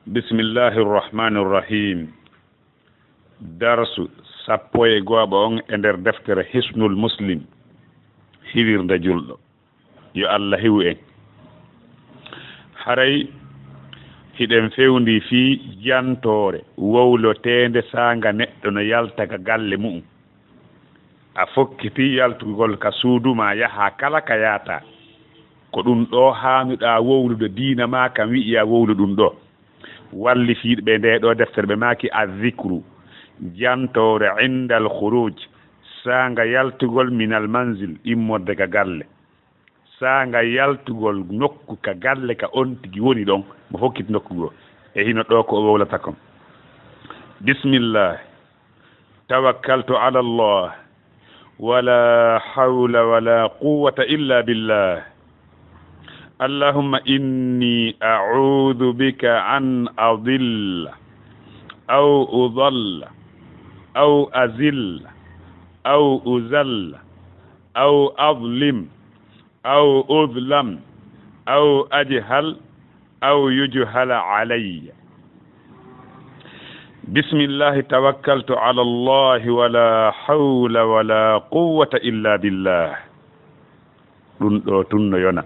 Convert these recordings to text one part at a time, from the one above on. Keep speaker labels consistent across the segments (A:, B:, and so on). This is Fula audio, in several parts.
A: bismillahi rrahmani rrahim. darsu sappo e gooɓa on e nder deftere hisnul muslim hiwirde julɗo. yo Allah hiwu en. haray hiɗen fewndi fii jantore wowlotende sanga neɗɗo no yalta ka galle mum a fokkiti yaltugol ka suuduma yaha kala ka yaata ko ɗum ɗo haanuɗa wowlude diina ma kam wi'iya wowlu ɗum ɗo walli fiiɗɓe nde ɗo deftere ɓe maaki azicru jantore indal khuruj sanga yaltugol minal manzil immorde ka galle sanga yaltugol nokku ka galle ka on tigi woni ɗon mo hokkiti nokku go e hino ɗo ko o wowlata kon. bismillah tawakkaltu ala allah wala hawla wala quwwata illa billah allahumma inni a'udhu bika an adilla aw udalla aw azilla aw uzalla aw adlim aw udlam aw ajhal aw yujhala alayya. bismillahi tawakkaltu ala allahi wala hawla wala quwwata illa billah. ɗum ɗo tunno yona.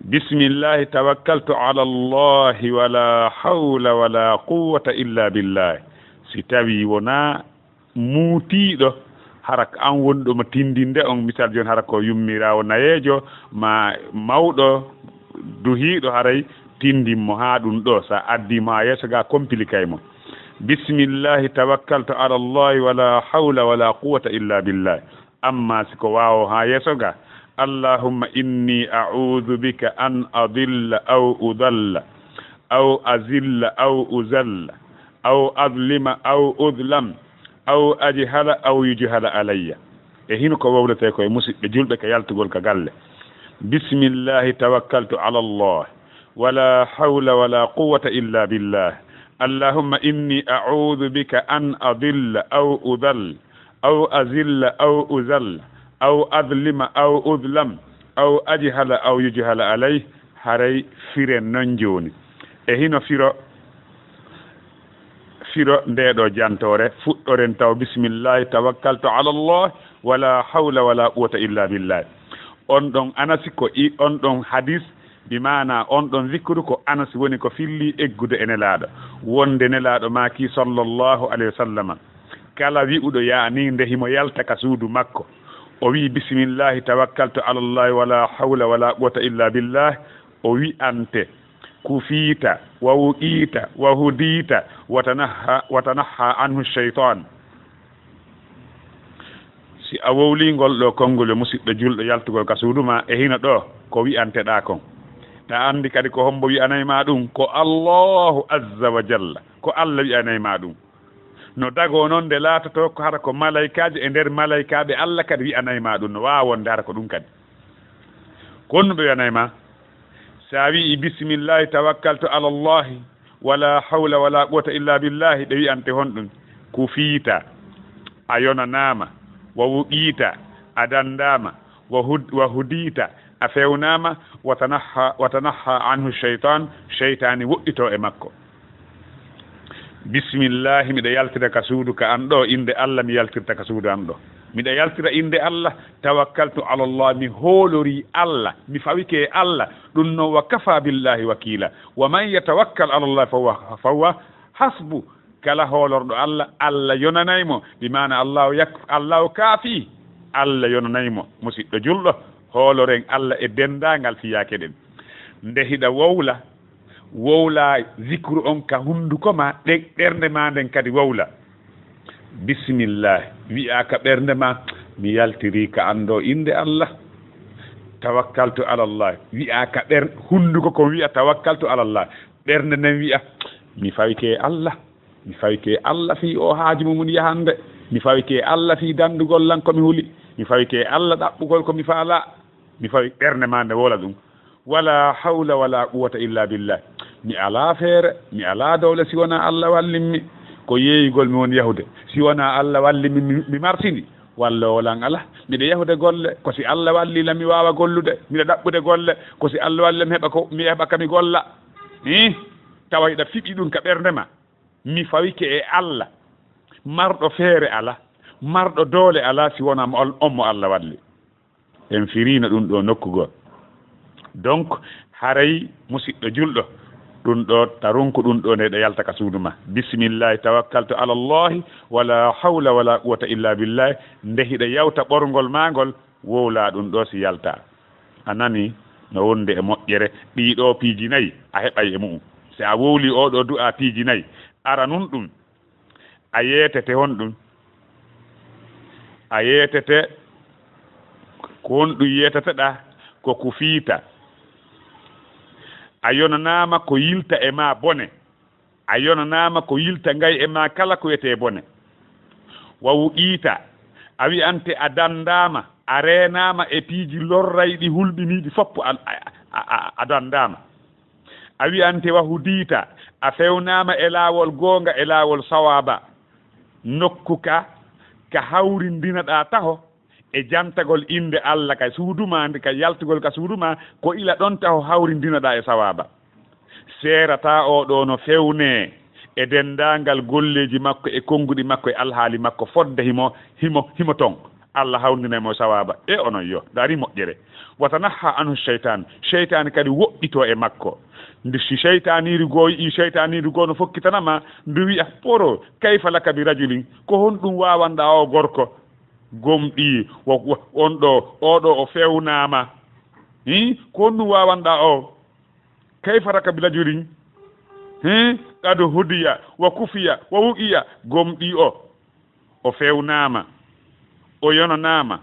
A: bismillahi tawakkaltu ala allahi wala hawla wala quwwata illa billah. si tawi wona muutiɗo hara an wonɗo mo tindinde on misal joni hara ko yummirawo nayejo ma mawɗo duhiɗo haray tindinmo ha ɗum ɗo sa addimo ha yeeso ga compliqué mo. bismillahi tawakkaltu ala allahi wala hawla wala quwwata illa billah. amma siko wawo ha yeeso ga allahumma inni a'udhu bika an adilla aw udalla aw azilla aw uzalla aw adlima aw udlam aw ajhala aw yujhala alayya. e hino ko wowlete koye musidɓe julɓe ka yaltugol ka galle. bismillahi tawakkaltu ala allah wala hawla wala quwwata illa billah. allahumma inni a'udhu bika an adilla aw udall aw azilla aw uzalla aw adlima aw udlam aw ajhala aw yujhala alay. haray firen non joni e hino firo ndeɗo jantore fuɗɗoren taw bismillahi tawakkaltu ala allah wala hawla wala quwwata illa billah. on ɗon anasi ko on ɗon hadis bi mana on ɗon zikru ko anasi woni ko filli eggude e nelaɗo wonde nelaɗo maki sallllahu alayhi wa sallam kala wi'uɗo yani nde himo yalta ka suudu makko o wi bismillahi tawakkaltu ala allahi wala hawla wala quwwata illa billah o wi'ante kufiita wa wuqiita wa hudiita watanaha anhu shaytan. si a wowlingol ɗo konngol musidɗo julɗo yaltugol ka suuduma e hino ɗo ko wi'anteɗa kon ta andi kadi ko hombo wi'anayma ɗum ko allahu azza wa jalla ko allah wi'anayma ɗum no dago noon nde laatoto ko hara ko malaikaji e nder malaikaɓe allah kadi wi'anayma ɗum no wawonde hara ko ɗum kadi konno ɓe wi'anayma sa wi'i bismillahi tawakkaltu ala allahi wala hawla wala quwwata illa billahi ɓe wi'ante honɗum kufiita a yonanama wa wuqiita a dandama wa hudiita a fewnama watanaha anhu shaytan sheytani woɗɗito e makko. bismillahi miɗa yaltira ka suudu ka an ɗo inde allah mi yaltirta ka suudu an ɗo miɗa yaltira inde allah tawakkaltu ala allah mi hoolori allah mi fawike allah ɗum noon wa kafa billahi wakila wa man yatawakkal ala allah fahuwa hasbu. kala hoolorɗo allah allah yonanaymo bi mana allahu kaafi allah yonanaymo. musidɗo julɗo hooloren allah e dendagal fiyake ɗen nde hiɗa wowla zicru on ka hunduko ma ɓernde ma nden kadi wowla bismillah wi'a ka ɓernde ma mi yaltiri ka ando inde allah tawakkaltu ala allah wi'a ka hunduko ko wi'a tawakkaltu ala allah ɓernde nden wi'a mi fawike allah fi o haaji mum yahande mi fawike allah fi dandugol lan komi huuli mi fawike allah ɗaɓɓugol komi faala mi fawi ɓernde ma nde wola ɗum wala hawla wala quwwata illa billah. mi ala feere mi ala dowle si wona allah wallinmi ko yeeyigol mi woni yahude si wona allah wallinmi mi martini walla wolan ala miɗa yahude golle ko si allah wallila mi wawa gollude miɗa ɗaɓɓude golle ko si allah wallila mi heɓa kami golla tawa iɗa fiɓi ɗum ka ɓernde ma mi fawike e Allah marɗo feere ala marɗo doole ala si wona on mo Allah walli en firino ɗum ɗo nokkugo donc haray musidɗo julɗo ɗum ɗo tarunko ɗum ɗo nde ɗo yalta ka suudu ma bisimillahi tawakkaltu ala llahi wala hawla wala quwata illa billahi nde hiɗa yawta ɓorgol magol wowla ɗum ɗo si yalta a nani no wonde e moƴƴere ɗiɗo piiji nayyi a heɓay e mu'um si a wowli oɗo du'a piiji nayyi ara nun ɗum a yeetete hon ɗum a yeetete ko won ɗum yeetateɗa ko ku fiita a yonanama ko yilta e ma bone a yonanama ko yilta ngay e ma kala ko wiyete bone wawu qiita a wi'ante a dandama a reenama e piiji lorrayɗi hulɓiniɗi foppo a dandama a wi'ante wahu diita a fewnama e laawol goonga e laawol sawaba nokku ka hawrindinaɗa taho e jantagol inde Allah ka suuduma nde ka yaltugol ka suuduma ko ila ɗon taho hawrindinaɗa e sawaba seerata oɗo no fewne e dendangal golleji makko e konguɗi makko e alhaali makko fodde himo ton Allah hawrindinamo sawaba e onon yo dari moƴƴere watanaha anhu cheytan kadi woɗɗito e makko nde si cheytaniri goo yi cheytaniri goo no fokkitanama ndu wiya poro kayfa laka bi rajulin ko honɗum wawanɗa o gorko gomɗi on ɗo oɗo o fewnama ko honɗum wawanɗa o kayfa laka bi rajulin qad hudiya wa kufiya wa wuqiya gomɗi o fewnama o yonanama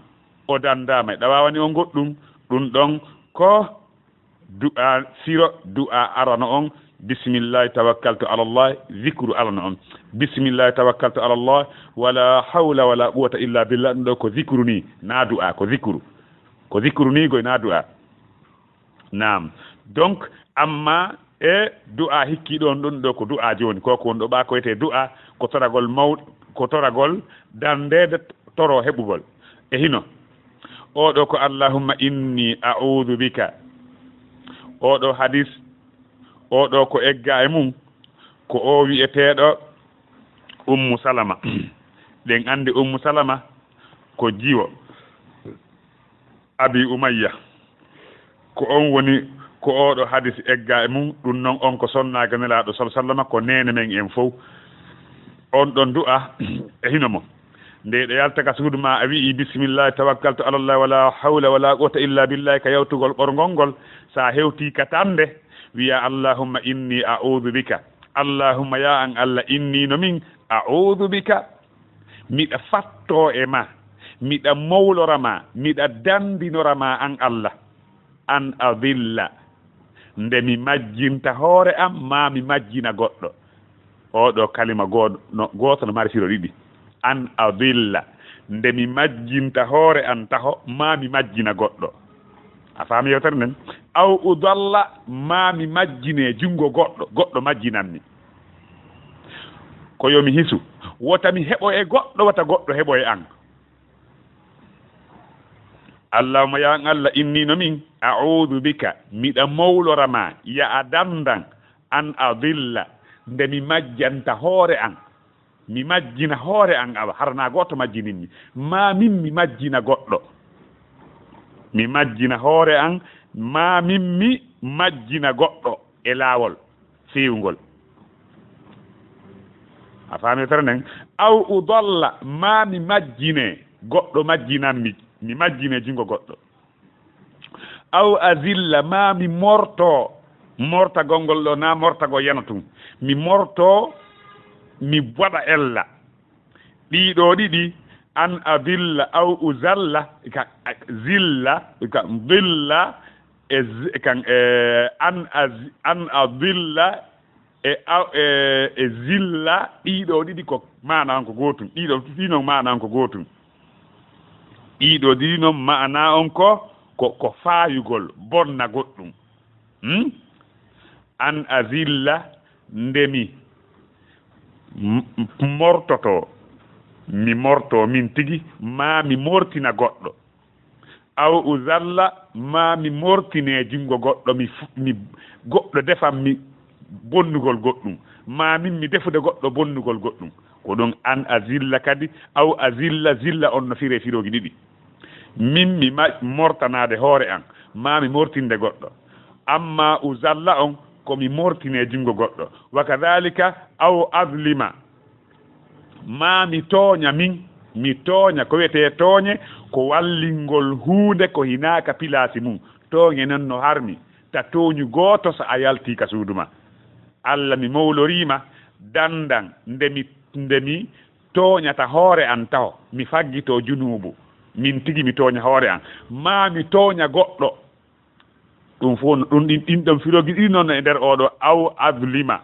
A: o dandama ɗa wawani o goɗɗum ɗum ɗon ko du'a siro du'a arano on bisimillahi tawakkaltu ala Allah zikru arano on bisimillahi tawakkaltu ala Allah wala hawla wala quwwata illa billah ɗum ɗo ko zikru ni na du'a ko zikru ni goy na du'a nam donc amma e du'a hikki ɗon ɗum ɗo ko du'a joni koko won ɗo ɓa ko wiyete du'a ko toragol mawɗo ko toragol dandede toro heɓugol e hino oɗo ko allahumma inni a'udhu bika oɗo hadis oɗo ko egga e mum ko o wi'eteɗo ummu salama ɗen andi ummu salama ko jiwo abi umayya ko on woni ko oɗo hadis egga e mum ɗum noon on ko sonnaga nelaɗo sallama ko nene men en fof on ɗon du'a e hino mo nde ɗo yalta ka suudu ma a wi'i bisimillahi tawakkaltu ala Allah wala hawla wala quwwata illa billahi ka yawtugol ɓorgol ngol sa hewti ka tande wiya allahumma inni a'udhu bika allahumma ya an Allah inni no min a'udhu bika miɗa fatto e ma miɗa mawlorama miɗa dandinorama an Allah an adilla nde mi majjinta hoore am ma mi majjina goɗɗo oɗo kalima goto no mari siro ɗiɗi an adilla nde mi majjinta hoore an taho ma mi majjina goɗɗo a faami yewtere nden aw udalla ma mi majjine jungo goɗɗo majjinanmi ko yomi hisu wota mi heɓo e goɗɗo wata goɗɗo heɓo e an allahumma ya Allah inni no min a'udhu bika miɗa mawlorama ya a dandan an adilla nde mi majjanta hoore an mi majjina hoore an awa harana goto majjininmi ma min mi majjina goɗɗo mi majjina hoore an ma min mi majjina goɗɗo e laawol fiwgol a faami tere nden aw udalla ma mi majjine goɗɗo majjinanmi mi majjine jungo goɗɗo aw azilla ma mi mortagol ngol ɗo na mortago yana tum mi morto mi waɗa ella ɗiɗo ɗiɗi an adilla aw uzalla ka zilla ka dilla e kan an adilla e zilla ɗiɗo ɗiɗi ko mana on ko gotum ɗiɗo mana on ko gotum ɗiɗo ɗiɗi noon mana on ko faayugol bonna goɗɗum an azilla ndemi mortoto mi morto min tigi ma mi mortina goɗɗo aw uzalla ma mi mortine jungo goɗɗo mi goɗɗo defam mi bonnugol goɗɗum ma min mi defude goɗɗo bonnugol goɗɗum ko ɗon an azilla kadi aw azilla zilla on no fire firogi ɗiɗi min mi mortanade hoore an ma mi mortinde goɗɗo amma uzalla on komi mortine jungo goɗɗo wa kadhalika aw azlima ma mi tooña min mi tooña ko wiyete tooñe ko wallingol huunde ko hinaka pilasi mum tooñe non no harmi ta tooñu gooto so a yalti ka suuduma Allah mi mawlorima dandan ndemi tooñata hoore an taw mi faggito junubu min tigi mi tooña hoore an ma mi tooña goɗɗo ɗum fof ɗum ɗin ɗon firogi ɗi noon e nder oɗo aw adlima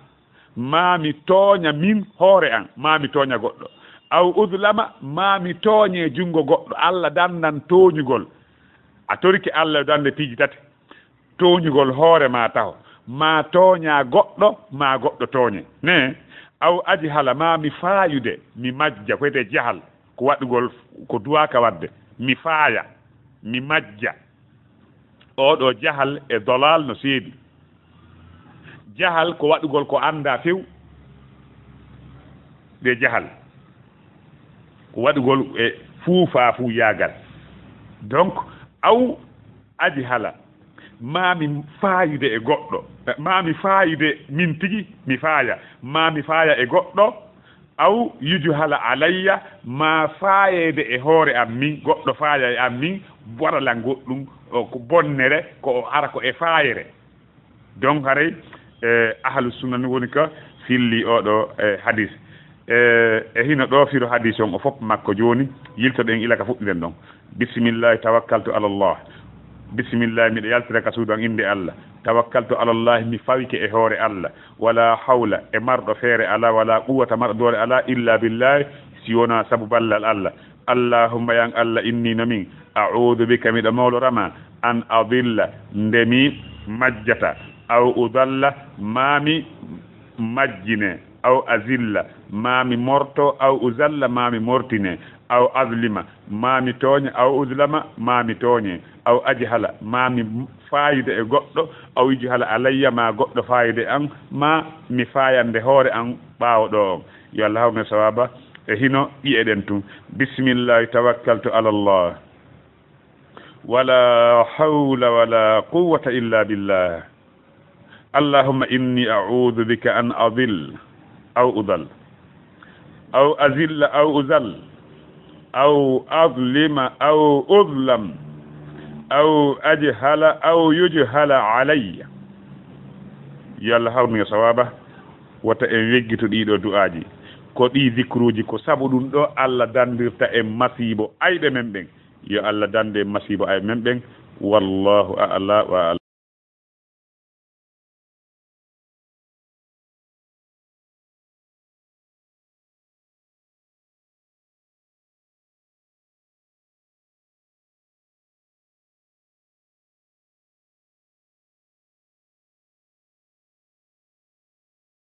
A: ma mi tooña min hoore an ma mi tooña goɗɗo aw udlama ma mi tooñe jungo goɗɗo Allah dandan tooñugol a toriki Allah dande piiji tati tooñugol hoore ma taw ma tooña goɗɗo ma goɗɗo tooñe ne aw aji hala ma mi faayude mi majja ko wiyete jahal ko waɗugol ko duwaka wadde mi faaya mi majja oɗo jahal e dolal no seedi jahal ko waɗugol ko anda few de jahal ko waɗugol e fuufa fu yagal donc aw aji hala mami faayude e goɗɗo mami faayude min tigi mi faaya mami faaya e goɗɗo aw yuju hala alayya ma faayede e hoore am min goɗɗo faaya e am min boralan goɗɗum ko bonnere ko ara ko e faayere donc haray ahlu sunna ni woni ka filli oɗo hadis e hino ɗo firo hadis on o fof makko joni yiltoɗen ila ka fuɗɗiren ɗon bisimillahi tawakkaltu ala llah bisimillahi miɗa yaltira ka suudu an inde Allah tawakkaltu ala llah mi fawike e hoore Allah wala hawla e marɗo feere ala wala quwwata marɗo doole ala illa billahi si wona sabu ballal Allah allahumma yan Allah inni no min a'udhu bika miɗa mawlorama an adilla ndemi majjata aw udalla mami majjine aw azilla mami morto aw uzalla mami mortine aw azlima mami tooña aw uzlama mami tooñe aw ajhala mami faayide e goɗɗo aw ijhala alayya ma goɗɗo faayide an ma mi faayande hoore an ɓaawo ɗo on yo Allah hawme sawaba e hino ƴi'eɗen tun bisimillahi tawakkaltu ala llah wala hawla wala quwwata illa billah allahumma inni a'udhu bika an adil aw udal aw azilla aw uzal aw adlima aw udlam aw ajhala aw yujhala alayya yalla hawmi sawaba wata en weggito ɗiɗo du'aji ko ɗi zikruji ko sabu ɗum ɗo Allah dandirta en masibo ayɓe men ɓen yo Allah dande masibo ayɓe men ɓen wallahu a'la wa a'lam